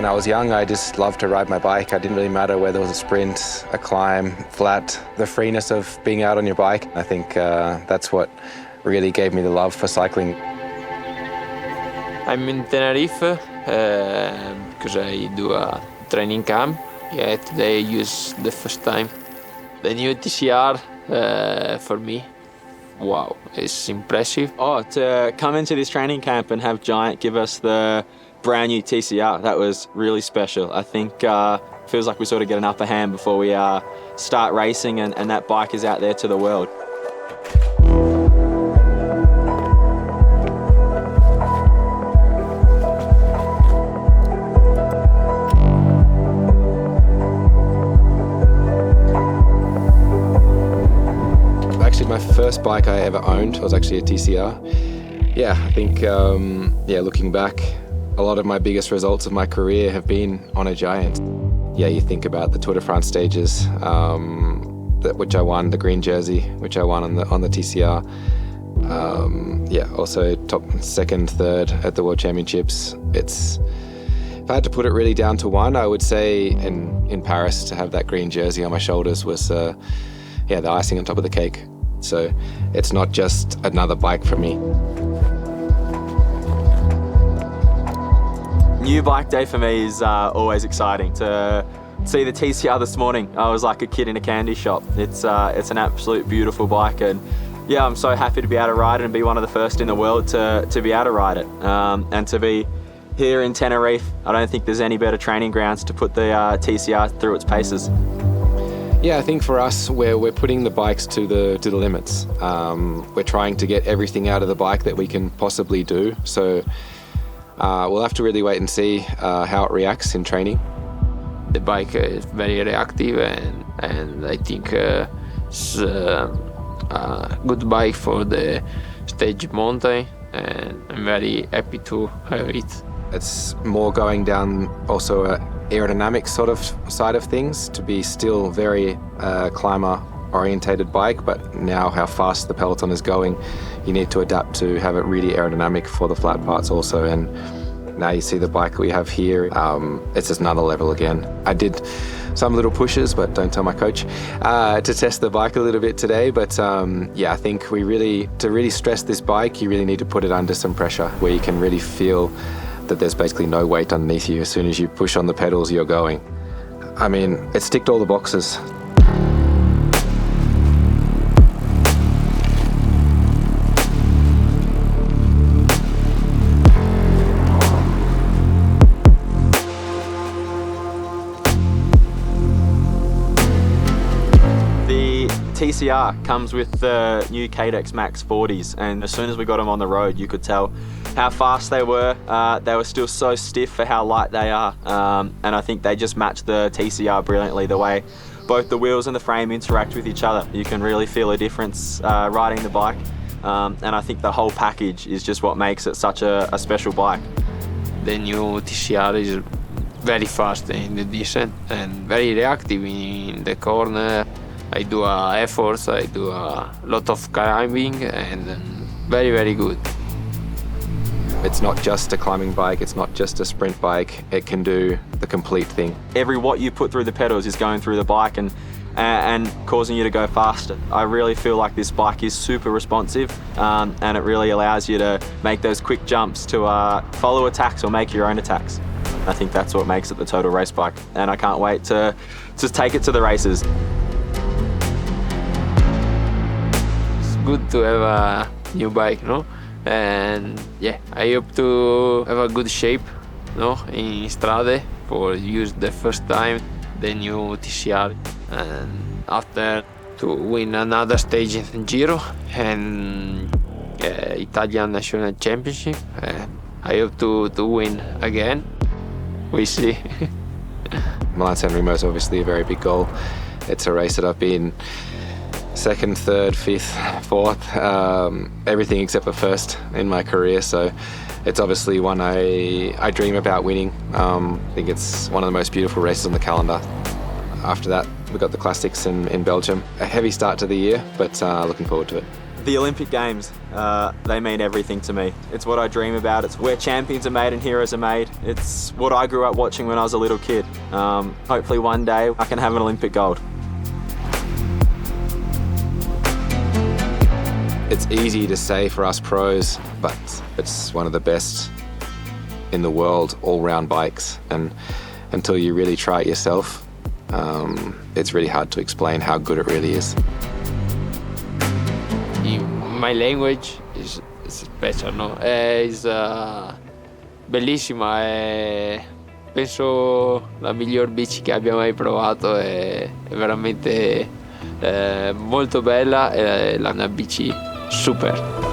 When I was young, I just loved to ride my bike. I didn't really matter whether it was a sprint, a climb, flat. The freeness of being out on your bike, I think that's what really gave me the love for cycling. I'm in Tenerife because I do a training camp. Yeah, today I use the first time. The new TCR for me, wow, it's impressive. Oh, to come into this training camp and have Giant give us the brand new TCR, that was really special. I think feels like we sort of get an upper hand before we start racing and that bike is out there to the world. Actually, my first bike I ever owned was actually a TCR. Yeah, I think, looking back, a lot of my biggest results of my career have been on a Giant. Yeah, you think about the Tour de France stages, which I won, the green jersey, which I won on the TCR. Also top second, third at the World Championships. If I had to put it really down to one, I would say in Paris to have that green jersey on my shoulders was the icing on top of the cake. So it's not just another bike for me. New bike day for me is always exciting. To see the TCR this morning, I was like a kid in a candy shop. It's an absolute beautiful bike, and yeah, I'm so happy to be able to ride it and be one of the first in the world to be able to ride it. And to be here in Tenerife, I don't think there's any better training grounds to put the TCR through its paces. Yeah, I think for us, we're putting the bikes to the limits. We're trying to get everything out of the bike that we can possibly do. So we'll have to really wait and see how it reacts in training. The bike is very reactive and I think it's a good bike for the stage mountain, and I'm very happy to have it. It's more going down also a aerodynamics sort of side of things, to be still very climber orientated bike, but now how fast the peloton is going, you need to adapt to have it really aerodynamic for the flat parts also. And now you see the bike we have here, it's just another level again. I did some little pushes, but don't tell my coach, to test the bike a little bit today. But I think to really stress this bike, you really need to put it under some pressure where you can really feel that there's basically no weight underneath you. As soon as you push on the pedals, you're going. I mean, it's ticked all the boxes. TCR comes with the new Cadex Max 40s, and as soon as we got them on the road, you could tell how fast they were. They were still so stiff for how light they are, and I think they just match the TCR brilliantly. The way both the wheels and the frame interact with each other, you can really feel a difference riding the bike, and I think the whole package is just what makes it such a special bike. The new TCR is very fast in the descent and very reactive in the corner. I do efforts, I do a lot of climbing, and very, very good. It's not just a climbing bike, it's not just a sprint bike, it can do the complete thing. Every watt you put through the pedals is going through the bike and causing you to go faster. I really feel like this bike is super responsive, and it really allows you to make those quick jumps to follow attacks or make your own attacks. I think that's what makes it the total race bike, and I can't wait to just take it to the races. Good to have a new bike, no? And yeah, I hope to have a good shape, no, in Strade for use the first time the new TCR, and after to win another stage in Giro and Italian National Championship. I hope to win again. We see. Milan-San Remo is obviously a very big goal. It's a race that I've been second, third, fifth, fourth, everything except for first in my career. So it's obviously one I dream about winning. I think it's one of the most beautiful races on the calendar. After that, we've got the classics in Belgium. A heavy start to the year, but looking forward to it. The Olympic Games, they mean everything to me. It's what I dream about. It's where champions are made and heroes are made. It's what I grew up watching when I was a little kid. Hopefully one day I can have an Olympic gold. It's easy to say for us pros, but it's one of the best in the world all-round bikes. And until you really try it yourself, it's really hard to explain how good it really is. My language is special, no? Is bellissima, penso la miglior bici che abbia mai provato, è veramente molto bella, è una bici super.